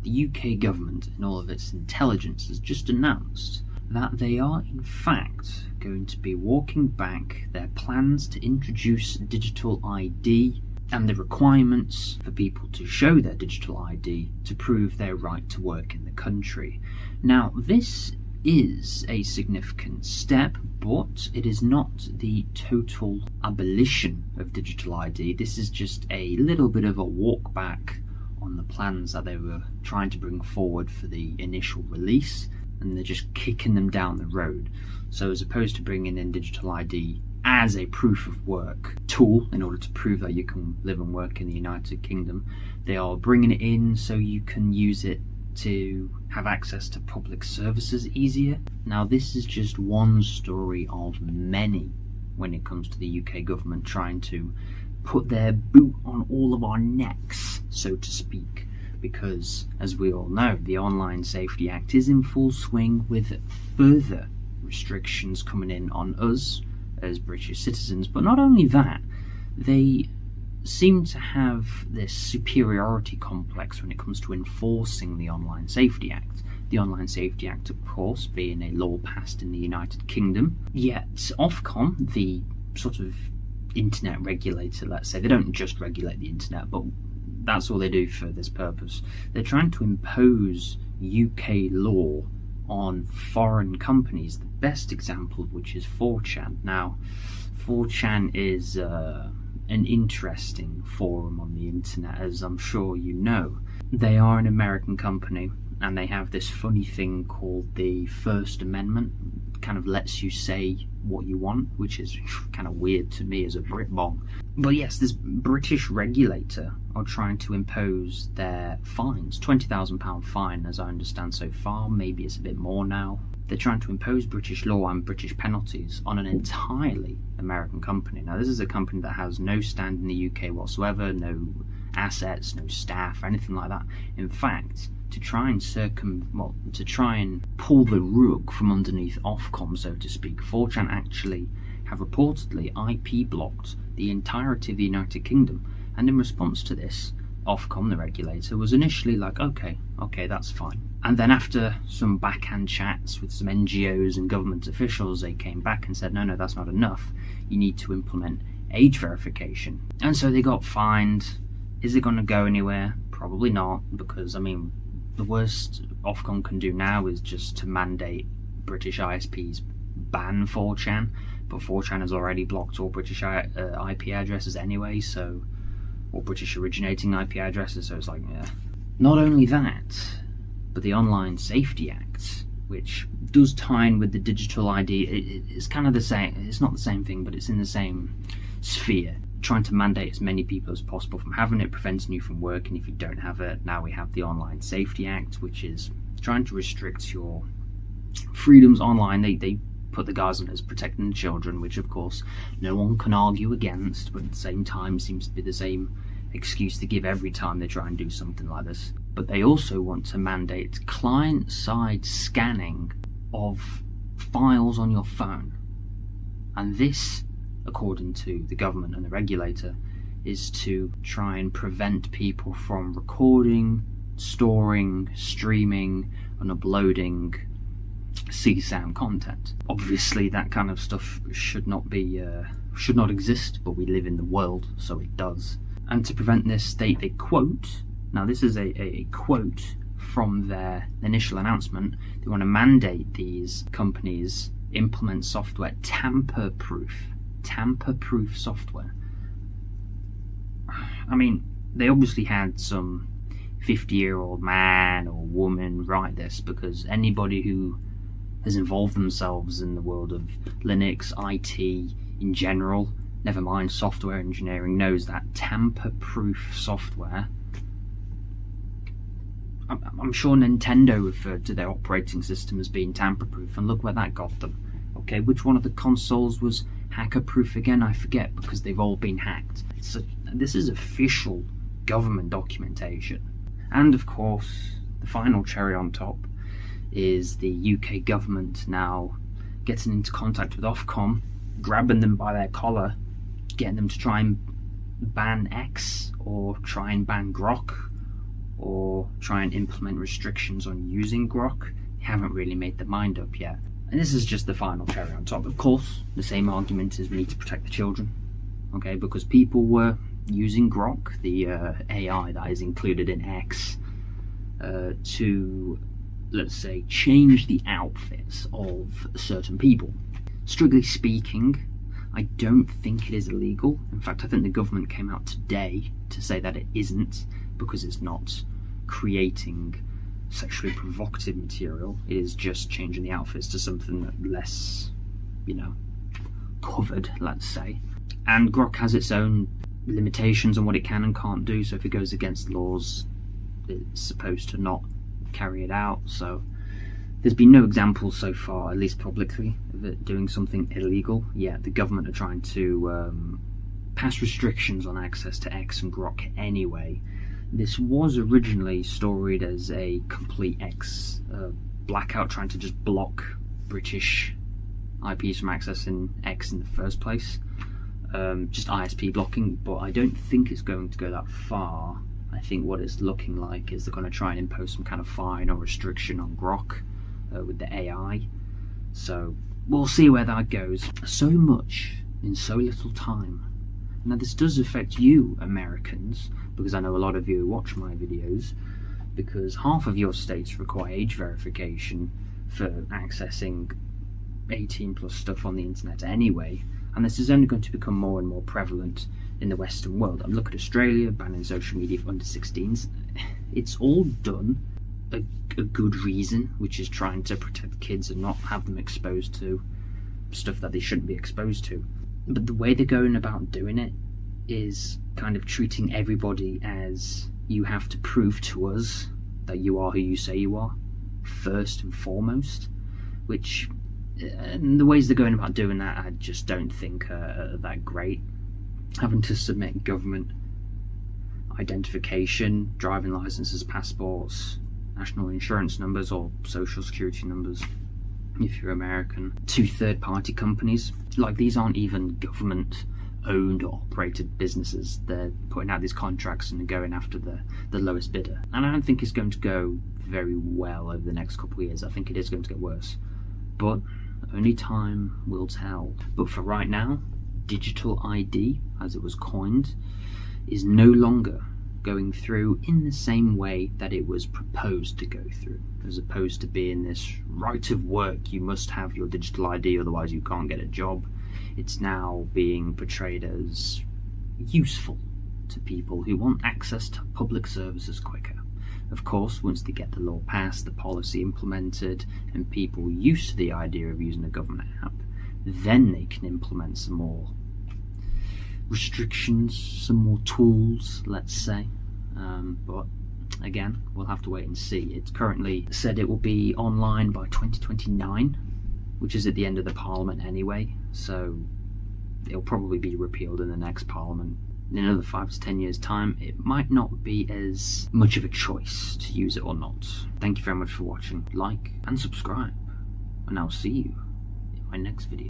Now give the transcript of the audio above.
the UK government, in all of its intelligence, has just announced that they are in fact going to be walking back their plans to introduce digital ID and the requirements for people to show their digital ID to prove their right to work in the country. Now, this is a significant step, but it is not the total abolition of digital ID. This is just a little bit of a walk back on the plans that they were trying to bring forward for the initial release, and they're just kicking them down the road. So as opposed to bringing in digital ID as a proof of work tool in order to prove that you can live and work in the United Kingdom, they are bringing it in so you can use it to have access to public services easier. Now, this is just one story of many when it comes to the UK government trying to put their boot on all of our necks, so to speak, because, as we all know, the Online Safety Act is in full swing with further restrictions coming in on us as British citizens. But not only that, they seem to have this superiority complex when it comes to enforcing the Online Safety Act. The Online Safety Act, of course, being a law passed in the United Kingdom, yet Ofcom, the sort of internet regulator, let's say, they don't just regulate the internet, but that's all they do for this purpose. They're trying to impose UK law on foreign companies, the best example of which is 4chan. Now, 4chan is an interesting forum on the internet, as I'm sure you know. They are an American company, and they have this funny thing called the First Amendment. It kind of lets you say what you want, which is kind of weird to me as a Britbong. But yes, this British regulator are trying to impose their fines, £20,000 fine as I understand so far, maybe it's a bit more now. They're trying to impose British law and British penalties on an entirely American company. Now, this is a company that has no stand in the UK whatsoever, no assets, no staff, or anything like that. In fact, to try and pull the rug from underneath Ofcom, so to speak, 4chan actually have reportedly IP blocked the entirety of the United Kingdom. And in response to this, Ofcom, the regulator, was initially like, okay, that's fine. And then after some backhand chats with some NGOs and government officials, they came back and said, no, that's not enough. You need to implement age verification. And so they got fined. Is it going to go anywhere? Probably not, because, I mean, the worst Ofcom can do now is just to mandate British ISPs ban 4chan, but 4chan has already blocked all British IP addresses anyway, so, or British originating IP addresses, so it's like, yeah. Not only that, but the Online Safety Act, which does tie in with the digital ID, it's kind of the same, it's not the same thing, but it's in the same sphere. Trying to mandate as many people as possible from having it, preventing you from working if you don't have it. Now we have the Online Safety Act, which is trying to restrict your freedoms online. They put the guys on as protecting the children, which of course no one can argue against, but at the same time seems to be the same excuse they give every time they try and do something like this. But they also want to mandate client-side scanning of files on your phone, and this, according to the government and the regulator, is to try and prevent people from recording, storing, streaming, and uploading CSAM content. Obviously, that kind of stuff should not exist, but we live in the world, so it does. And to prevent this, they quote, now this is a quote from their initial announcement, they want to mandate these companies implement software tamper-proof software. I mean, they obviously had some 50-year-old man or woman write this, because anybody who has involved themselves in the world of Linux, IT in general, never mind software engineering, knows that tamper-proof software. I'm sure Nintendo referred to their operating system as being tamper-proof, and look where that got them. Okay, which one of the consoles was hacker-proof again? I forget, because they've all been hacked. So this is official government documentation. And of course, the final cherry on top is the UK government now getting into contact with Ofcom, grabbing them by their collar, getting them to try and ban X or try and ban Grok or try and implement restrictions on using Grok, they haven't really made their mind up yet. And this is just the final cherry on top. Of course, the same argument is we need to protect the children, okay? Because people were using Grok, the AI that is included in X, to, let's say, change the outfits of certain people. Strictly speaking, I don't think it is illegal. In fact, I think the government came out today to say that it isn't, because it's not creating sexually provocative material. It is just changing the outfits to something less, covered, let's say. And Grok has its own limitations on what it can and can't do, so if it goes against laws, it's supposed to not carry it out. So there's been no examples so far, at least publicly, of it doing something illegal. Yet the government are trying to pass restrictions on access to X and Grok anyway. This was originally storied as a complete X blackout, trying to just block British IPs from accessing X in the first place. Just ISP blocking, but I don't think it's going to go that far. I think what it's looking like is they're going to try and impose some kind of fine or restriction on Grok with the AI. So we'll see where that goes. So much in so little time. Now this does affect you Americans, because I know a lot of you watch my videos, because half of your states require age verification for accessing 18 plus stuff on the internet anyway, and this is only going to become more and more prevalent in the Western world. I'm looking at Australia banning social media for under 16s. It's all done a good reason, which is trying to protect kids and not have them exposed to stuff that they shouldn't be exposed to. But the way they're going about doing it is kind of treating everybody as, you have to prove to us that you are who you say you are, first and foremost, which, and the ways they're going about doing that, I just don't think are that great. Having to submit government identification, driving licenses, passports, national insurance numbers or social security numbers if you're American, to third-party companies. Like, these aren't even government owned or operated businesses. They're putting out these contracts and going after the lowest bidder, and I don't think it's going to go very well over the next couple of years. I think it is going to get worse, but only time will tell. But for right now, digital ID, as it was coined, is no longer going through in the same way that it was proposed to go through, as opposed to being this right of work, you must have your digital ID otherwise you can't get a job. It's now being portrayed as useful to people who want access to public services quicker. Of course, once they get the law passed, the policy implemented, and people used to the idea of using a government app, then they can implement some more restrictions, some more tools, let's say. But again, we'll have to wait and see. It's currently said it will be online by 2029, which is at the end of the Parliament anyway, so it'll probably be repealed in the next Parliament. In another 5 to 10 years' time, it might not be as much of a choice to use it or not. Thank you very much for watching. Like and subscribe, and I'll see you in my next video.